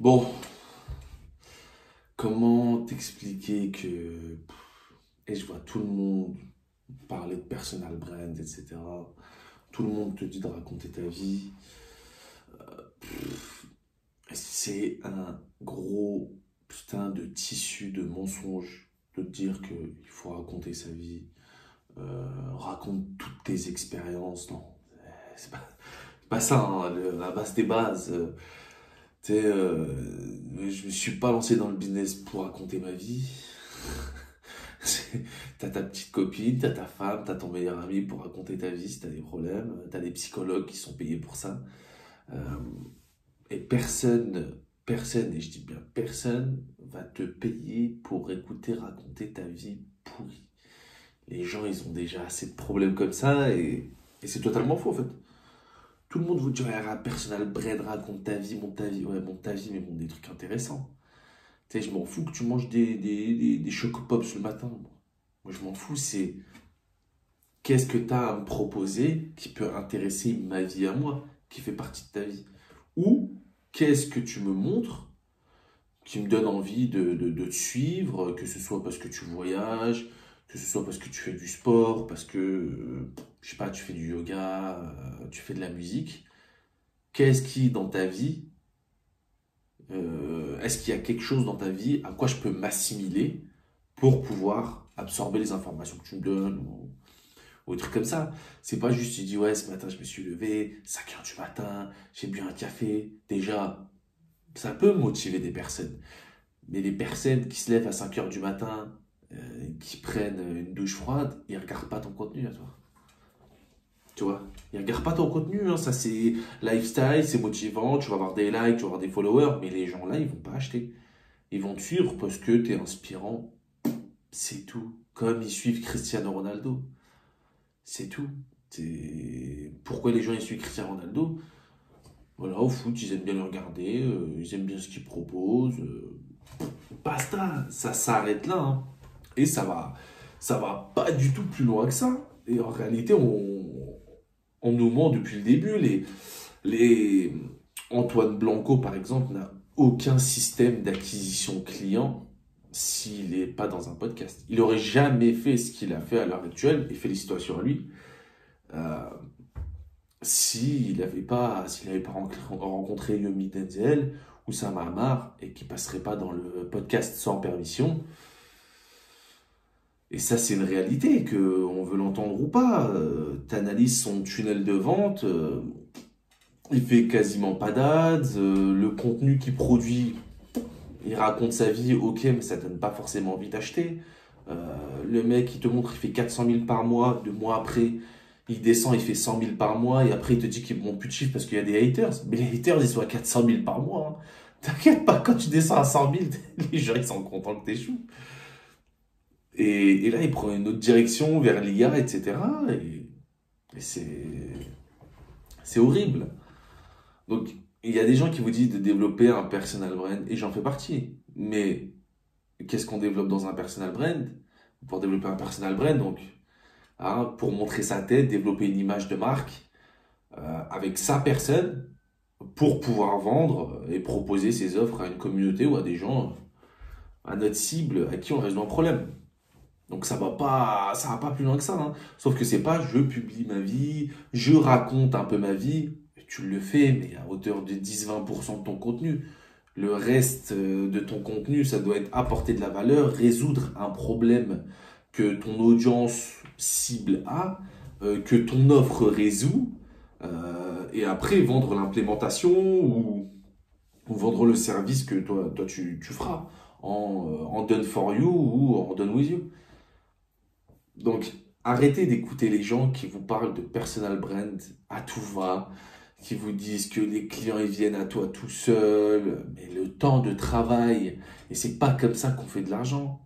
Bon, comment t'expliquer que... Et je vois tout le monde parler de personal brand, etc. Tout le monde te dit de raconter ta vie. C'est un gros putain de tissu de mensonges de te dire qu'il faut raconter sa vie. Raconte toutes tes expériences. Non, c'est pas ça, hein, la base des bases. Tu sais, je me suis pas lancé dans le business pour raconter ma vie. T'as ta petite copine, t'as ta femme, t'as ton meilleur ami pour raconter ta vie si t'as des problèmes. T'as des psychologues qui sont payés pour ça. Euh, et personne, et je dis bien personne, va te payer pour écouter raconter ta vie pourrie. Les gens, ils ont déjà assez de problèmes comme ça et c'est totalement faux en fait. Tout le monde vous dit, ouais, personal brand, raconte ta vie, monte ta vie. Ouais, monte ta vie, mais monte des trucs intéressants. Tu sais, je m'en fous que tu manges des chocopops le matin. Moi, je m'en fous, c'est qu'est-ce que tu as à me proposer qui peut intéresser ma vie à moi, qui fait partie de ta vie. Ou qu'est-ce que tu me montres qui me donne envie de te suivre, que ce soit parce que tu voyages, que ce soit parce que tu fais du sport, parce que, je sais pas, tu fais du yoga, tu fais de la musique. Qu'est-ce qui, dans ta vie, est-ce qu'il y a quelque chose dans ta vie à quoi je peux m'assimiler pour pouvoir absorber les informations que tu me donnes ou des trucs comme ça. C'est pas juste tu dis ouais ce matin je me suis levé, 5 heures du matin, j'ai bu un café. Déjà, ça peut motiver des personnes. Mais les personnes qui se lèvent à 5 heures du matin, qui prennent une douche froide, ils regardent pas ton contenu à toi. Tu vois, ils regardent pas ton contenu, hein. Ça c'est lifestyle, c'est motivant, tu vas avoir des likes, tu vas avoir des followers, mais les gens là, ils vont pas acheter. Ils vont te suivre parce que tu es inspirant, c'est tout. Comme ils suivent Cristiano Ronaldo, c'est tout. Pourquoi les gens ils suivent Cristiano Ronaldo? Voilà, au foot, ils aiment bien le regarder, ils aiment bien ce qu'il propose. Basta, ça s'arrête là, hein. Et ça va pas du tout plus loin que ça. Et en réalité, on nous ment depuis le début. Les... Antoine Blanco, par exemple, n'a aucun système d'acquisition client s'il n'est pas dans un podcast. Il aurait jamais fait ce qu'il a fait à l'heure actuelle, et félicitations à lui, euh, s'il n'avait pas rencontré Yomi Denzel ou Sam Hamar et qui passerait pas dans le podcast sans permission. Et ça, c'est une réalité, que on veut l'entendre ou pas. T'analyses son tunnel de vente, il fait quasiment pas d'ads, le contenu qu'il produit, il raconte sa vie, ok, mais ça donne pas forcément envie d'acheter. Le mec, il te montre, il fait 400 000 par mois, 2 mois après, il descend, il fait 100 000 par mois, et après, il te dit qu'il monte plus de chiffres parce qu'il y a des haters. Mais les haters, ils sont à 400 000 par mois, hein. T'inquiète pas, quand tu descends à 100 000, les gens, ils sont contents que t'échoues. Et là, il prend une autre direction vers l'IA, etc. Et c'est horrible. Donc, il y a des gens qui vous disent de développer un personal brand, et j'en fais partie. Mais qu'est-ce qu'on développe dans un personal brand? Pour développer un personal brand, donc, hein, pour montrer sa tête, développer une image de marque avec sa personne, pour pouvoir vendre et proposer ses offres à une communauté ou à des gens, à notre cible, à qui on résout un problème. Donc ça va pas plus loin que ça, hein. Sauf que c'est pas je publie ma vie, je raconte un peu ma vie. Tu le fais, mais à hauteur de 10-20% de ton contenu. Le reste de ton contenu, ça doit être apporter de la valeur, résoudre un problème que ton audience cible a, que ton offre résout, et après vendre l'implémentation ou vendre le service que toi tu feras en done for you ou en done with you. Donc, arrêtez d'écouter les gens qui vous parlent de personal brand à tout va, qui vous disent que les clients ils viennent à toi tout seuls, mais le temps de travail, et c'est pas comme ça qu'on fait de l'argent.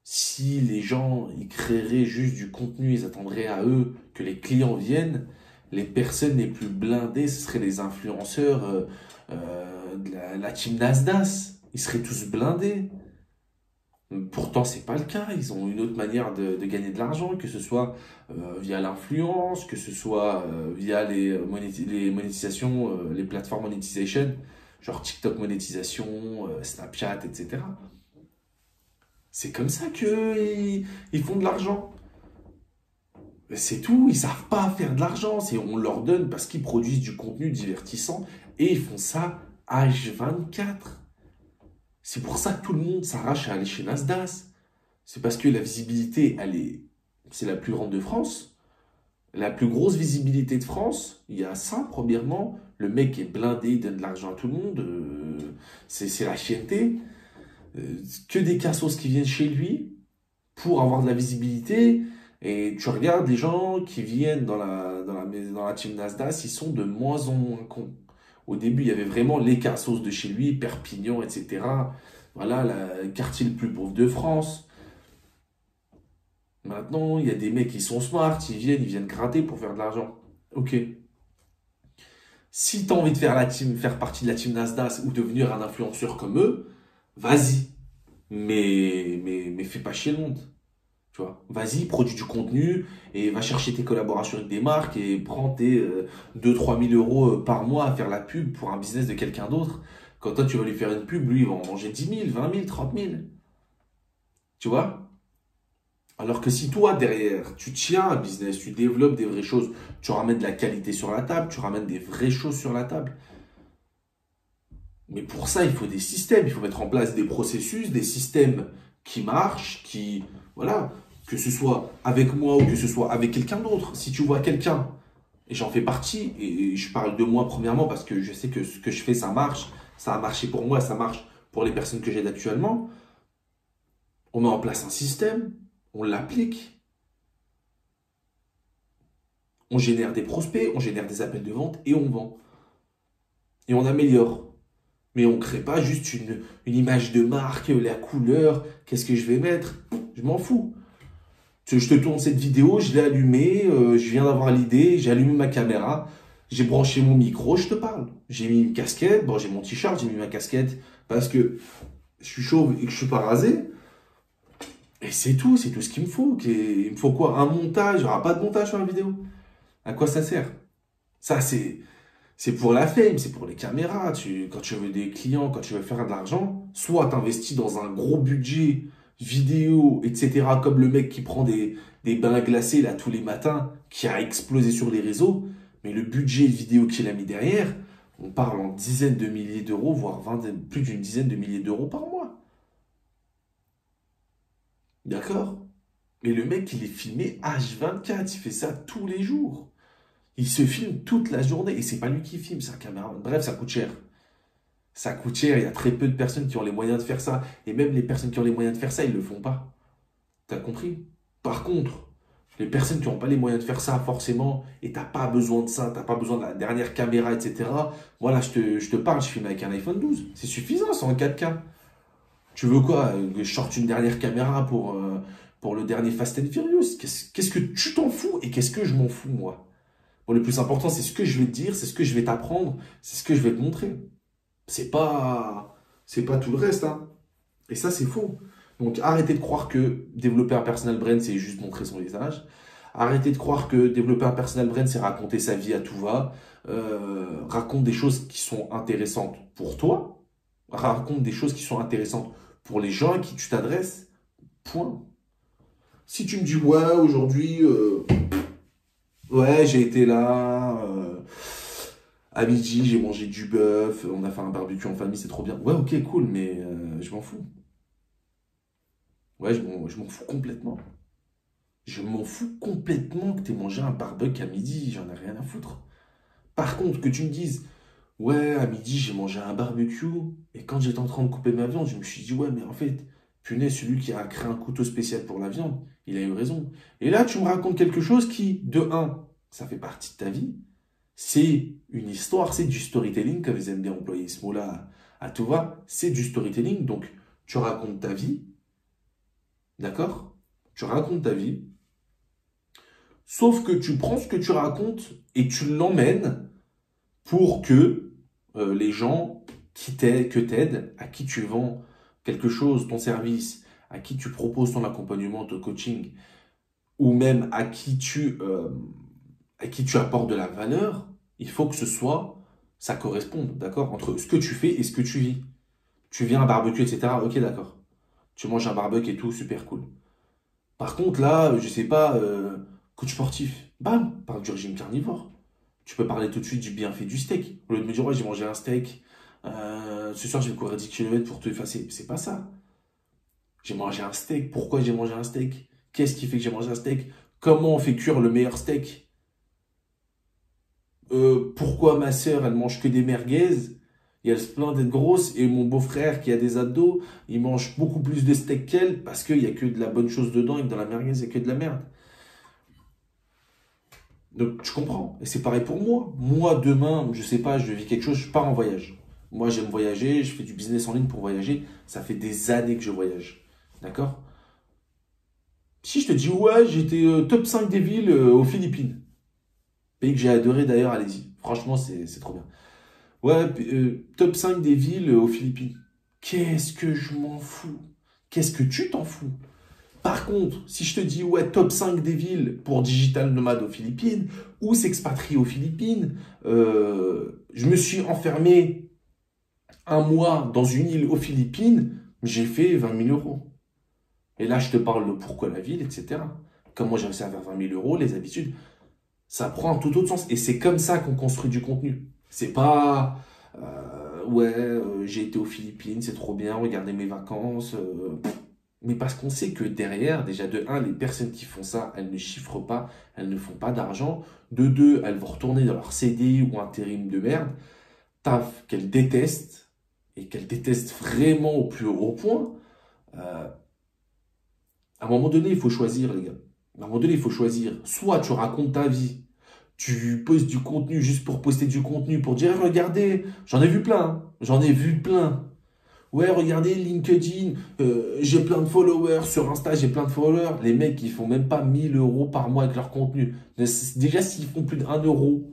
Si les gens ils créeraient juste du contenu, ils attendraient à eux que les clients viennent, les personnes les plus blindées, ce seraient les influenceurs de la team Nasdaq. Ils seraient tous blindés. Pourtant, c'est pas le cas. Ils ont une autre manière de gagner de l'argent, que ce soit via l'influence, que ce soit via les monétisations, les plateformes monétisation. genre TikTok monétisation, Snapchat, etc. C'est comme ça qu'ils font de l'argent. C'est tout, ils savent pas faire de l'argent, on leur donne parce qu'ils produisent du contenu divertissant et ils font ça H24. C'est pour ça que tout le monde s'arrache à aller chez Nasdaq. C'est parce que la visibilité, c'est la plus grande de France. La plus grosse visibilité de France, il y a ça, premièrement. Le mec est blindé, il donne de l'argent à tout le monde. C'est la chienneté. Que des cassos qui viennent chez lui pour avoir de la visibilité. Et tu regardes les gens qui viennent dans la team Nasdaq, ils sont de moins en moins cons. Au début, il y avait vraiment les cassos de chez lui, Perpignan, etc. Voilà, le quartier le plus pauvre de France. Maintenant, il y a des mecs qui sont smart, ils viennent gratter pour faire de l'argent. Ok. Si tu as envie de faire partie de la team Nasdaq ou devenir un influenceur comme eux, vas-y. Mais fais pas chier le monde. Tu vois, vas-y, produis du contenu et va chercher tes collaborations avec des marques et prends tes 2-3 000 euros par mois à faire la pub pour un business de quelqu'un d'autre. Quand toi, tu vas lui faire une pub, lui, il va en manger 10 000, 20 000, 30 000. Tu vois? Alors que si toi, derrière, tu tiens un business, tu développes des vraies choses, tu ramènes de la qualité sur la table, tu ramènes des vraies choses sur la table. Mais pour ça, il faut des systèmes, il faut mettre en place des processus, des systèmes qui marchent, voilà, que ce soit avec moi ou que ce soit avec quelqu'un d'autre. Si tu vois quelqu'un, et j'en fais partie, et je parle de moi premièrement parce que je sais que ce que je fais, ça marche, ça a marché pour moi, ça marche pour les personnes que j'aide actuellement. On met en place un système, on l'applique, on génère des prospects, on génère des appels de vente et on vend. Et on améliore. Mais on ne crée pas juste une image de marque, la couleur, qu'est-ce que je vais mettre? Je m'en fous. Je te tourne cette vidéo, je l'ai allumée, je viens d'avoir l'idée, j'ai allumé ma caméra, j'ai branché mon micro, je te parle. J'ai mis une casquette, bon j'ai mon t-shirt, j'ai mis ma casquette parce que je suis chauve et que je suis pas rasé. Et c'est tout ce qu'il me faut. Il me faut quoi? Un montage, il n'y aura pas de montage sur la vidéo. À quoi ça sert? Ça c'est pour la fame, c'est pour les caméras. Quand tu veux des clients, quand tu veux faire de l'argent, soit tu investis dans un gros budget vidéo, etc. Comme le mec qui prend des bains glacés là tous les matins, qui a explosé sur les réseaux. Mais le budget vidéo qu'il a mis derrière, on parle en dizaines de milliers d'euros, voire plus d'une dizaine de milliers d'euros par mois. D'accord? Mais le mec, il est filmé H24, il fait ça tous les jours. Il se filme toute la journée et c'est pas lui qui filme, c'est un caméraman. Bref, ça coûte cher. Ça coûte cher, il y a très peu de personnes qui ont les moyens de faire ça. Et même les personnes qui ont les moyens de faire ça, ils le font pas. T'as compris? Par contre, les personnes qui n'ont pas les moyens de faire ça forcément, et t'as pas besoin de ça, t'as pas besoin de la dernière caméra, etc. Voilà, je te parle, je filme avec un iPhone 12. C'est suffisant, c'est en 4K. Tu veux quoi? Que je sorte une dernière caméra pour le dernier Fast and Furious? Qu'est-ce que tu t'en fous et qu'est-ce que je m'en fous, moi? Bon, le plus important, c'est ce que je vais te dire, c'est ce que je vais t'apprendre, c'est ce que je vais te montrer. C'est pas tout le reste, hein. Et ça, c'est faux. Donc, arrêtez de croire que développer un personal brand, c'est juste montrer son visage. Arrêtez de croire que développer un personal brand, c'est raconter sa vie à tout va. Raconte des choses qui sont intéressantes pour toi. Raconte des choses qui sont intéressantes pour les gens à qui tu t'adresses. Point. Si tu me dis, ouais, aujourd'hui, ouais, j'ai été là, à midi, j'ai mangé du bœuf, on a fait un barbecue en famille, c'est trop bien. Ouais, ok, cool, mais je m'en fous. Ouais, je m'en fous complètement. Je m'en fous complètement que tu aies mangé un barbecue à midi, j'en ai rien à foutre. Par contre, que tu me dises, ouais, à midi, j'ai mangé un barbecue, et quand j'étais en train de couper ma viande, je me suis dit, ouais, mais en fait, punaise, celui qui a créé un couteau spécial pour la viande, il a eu raison. Et là, tu me racontes quelque chose qui, de un, ça fait partie de ta vie, c'est une histoire, c'est du storytelling, comme ils aiment bien employer ce mot-là à tout va, c'est du storytelling, donc tu racontes ta vie, d'accord? Tu racontes ta vie, sauf que tu prends ce que tu racontes et tu l'emmènes pour que les gens que t'aident, à qui tu vends quelque chose, ton service, à qui tu proposes ton accompagnement, ton coaching, ou même à qui tu apportes de la valeur, il faut que ce soit ça corresponde, d'accord? Entre ce que tu fais et ce que tu vis. Tu viens à un barbecue, etc. Ok, d'accord. Tu manges un barbecue et tout, super cool. Par contre, là, je sais pas, coach sportif, bam, parle du régime carnivore. Tu peux parler tout de suite du bienfait du steak. Au lieu de me dire, ouais, j'ai mangé un steak, ce soir, je vais courir 10 km pour te effacer. C'est pas ça. J'ai mangé un steak. Pourquoi j'ai mangé un steak? Qu'est-ce qui fait que j'ai mangé un steak? Comment on fait cuire le meilleur steak? Pourquoi ma sœur, elle mange que des merguez et elle se plaint d'être grosse et mon beau-frère qui a des abdos, il mange beaucoup plus de steak qu'elle parce qu'il y a que de la bonne chose dedans et que dans la merguez, il y a que de la merde. Donc tu comprends. Et c'est pareil pour moi. Moi, demain, je sais pas, je vis quelque chose, je pars en voyage. Moi, j'aime voyager, je fais du business en ligne pour voyager. Ça fait des années que je voyage. D'accord? Si je te dis, ouais, j'étais top 5 des villes aux Philippines. Pays que j'ai adoré d'ailleurs, allez-y. Franchement, c'est trop bien. Ouais, top 5 des villes aux Philippines. Qu'est-ce que je m'en fous? Qu'est-ce que tu t'en fous? Par contre, si je te dis, ouais, top 5 des villes pour digital nomade aux Philippines, ou s'expatrier aux Philippines, je me suis enfermé un mois dans une île aux Philippines, j'ai fait 20 000 euros. Et là, je te parle de pourquoi la ville, etc. Comment j'ai réussi à faire 20 000 euros, les habitudes. Ça prend un tout autre sens. Et c'est comme ça qu'on construit du contenu. C'est pas, ouais, j'ai été aux Philippines, c'est trop bien, regardez mes vacances. Mais parce qu'on sait que derrière, déjà de un, les personnes qui font ça, elles ne chiffrent pas, elles ne font pas d'argent. De deux, elles vont retourner dans leur CDI ou intérim de merde, taf qu'elles détestent, et qu'elles détestent vraiment au plus haut point. Euh, à un moment donné, il faut choisir, les gars. À un moment donné, il faut choisir. Soit tu racontes ta vie, tu postes du contenu juste pour poster du contenu, pour dire, regardez, j'en ai vu plein, hein. J'en ai vu plein. Ouais, regardez LinkedIn, j'ai plein de followers sur Insta, j'ai plein de followers. Les mecs, ils font même pas 1000 euros par mois avec leur contenu. Déjà, s'ils font plus d'1 euro,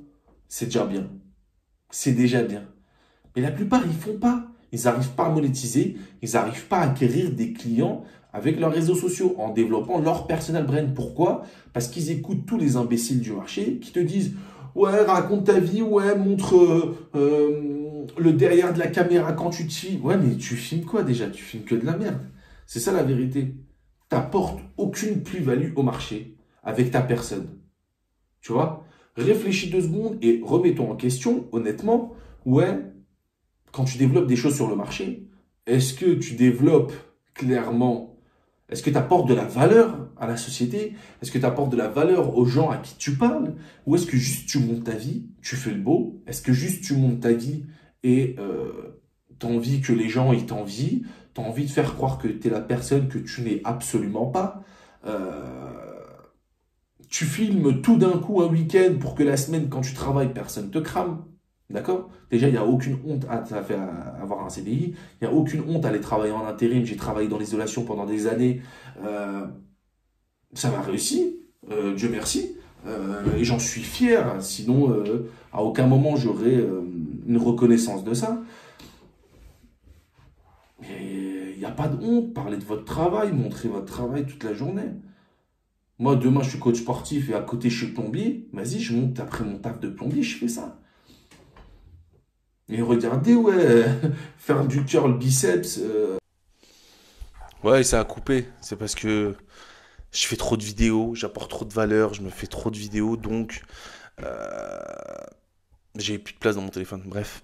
c'est déjà bien. C'est déjà bien. Mais la plupart, ils font pas. Ils n'arrivent pas à monétiser, ils n'arrivent pas à acquérir des clients avec leurs réseaux sociaux en développant leur personal brand. Pourquoi? Parce qu'ils écoutent tous les imbéciles du marché qui te disent ouais, raconte ta vie, ouais, montre le derrière de la caméra quand tu te filmes. Ouais, mais tu filmes quoi déjà? Tu filmes que de la merde. C'est ça la vérité. T'apportes aucune plus-value au marché avec ta personne. Tu vois? Réfléchis 2 secondes et remets-toi en question, honnêtement. Ouais, quand tu développes des choses sur le marché, est-ce que tu développes clairement, est-ce que tu apportes de la valeur à la société? Est-ce que tu apportes de la valeur aux gens à qui tu parles? Ou est-ce que juste tu montes ta vie, tu fais le beau? Est-ce que juste tu montes ta vie et tu as envie que les gens ils t'envient? Tu as envie de faire croire que tu es la personne que tu n'es absolument pas? Tu filmes tout d'un coup un week-end pour que la semaine, quand tu travailles, personne te crame. D'accord? Déjà, il n'y a aucune honte à avoir un CDI. Il n'y a aucune honte à aller travailler en intérim. J'ai travaillé dans l'isolation pendant des années. Euh, Ça m'a réussi. Dieu merci. Et j'en suis fier. Sinon, à aucun moment, j'aurais une reconnaissance de ça. Mais il n'y a pas de honte. Parlez de votre travail. Montrez votre travail toute la journée. Moi, demain, je suis coach sportif et à côté, je suis plombier. Vas-y, je monte après mon taf de plombier, je fais ça. Et regardez, ouais, faire du curl biceps. Ouais, ça a coupé. C'est parce que je fais trop de vidéos, j'apporte trop de valeur, je me fais trop de vidéos, donc euh, j'ai plus de place dans mon téléphone. Bref,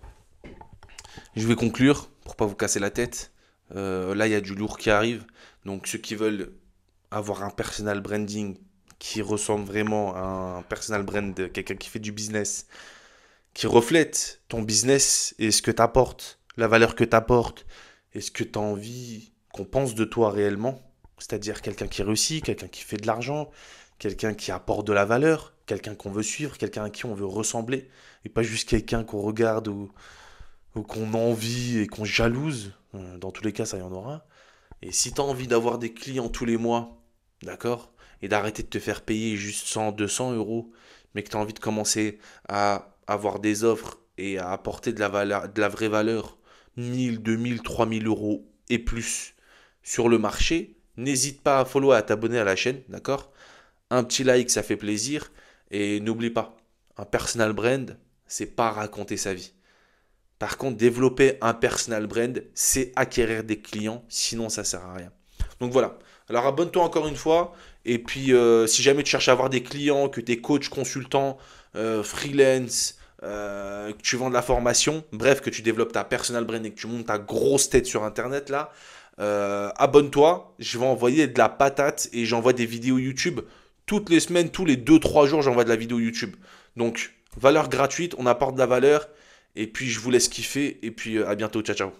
je vais conclure pour pas vous casser la tête. Là, il y a du lourd qui arrive. Donc, ceux qui veulent avoir un personal branding qui ressemble vraiment à un personal brand de quelqu'un qui fait du business, qui reflète ton business et ce que tu apportes, la valeur que tu apportes et ce que tu as envie qu'on pense de toi réellement, c'est-à-dire quelqu'un qui réussit, quelqu'un qui fait de l'argent, quelqu'un qui apporte de la valeur, quelqu'un qu'on veut suivre, quelqu'un à qui on veut ressembler, et pas juste quelqu'un qu'on regarde ou qu'on envie et qu'on jalouse. Dans tous les cas, ça y en aura. Et si tu as envie d'avoir des clients tous les mois, d'accord, et d'arrêter de te faire payer juste 100, 200 euros, mais que tu as envie de commencer à avoir des offres et à apporter de la valeur, de la vraie valeur, 1000, 2000, 3000 euros et plus sur le marché, n'hésite pas à follow et à t'abonner à la chaîne, d'accord? Un petit like, ça fait plaisir. Et n'oublie pas, un personal brand, c'est pas raconter sa vie. Par contre, développer un personal brand, c'est acquérir des clients, sinon ça sert à rien. Donc voilà. Alors abonne-toi encore une fois. Et puis si jamais tu cherches à avoir des clients, que tu es coach, consultant, freelance, que tu vends de la formation, bref, que tu développes ta personal brand et que tu montes ta grosse tête sur Internet là, abonne-toi. Je vais envoyer de la patate et j'envoie des vidéos YouTube. Toutes les semaines, tous les 2 3 jours, j'envoie de la vidéo YouTube. Donc, valeur gratuite, on apporte de la valeur. Et puis, je vous laisse kiffer. Et puis, à bientôt. Ciao, ciao.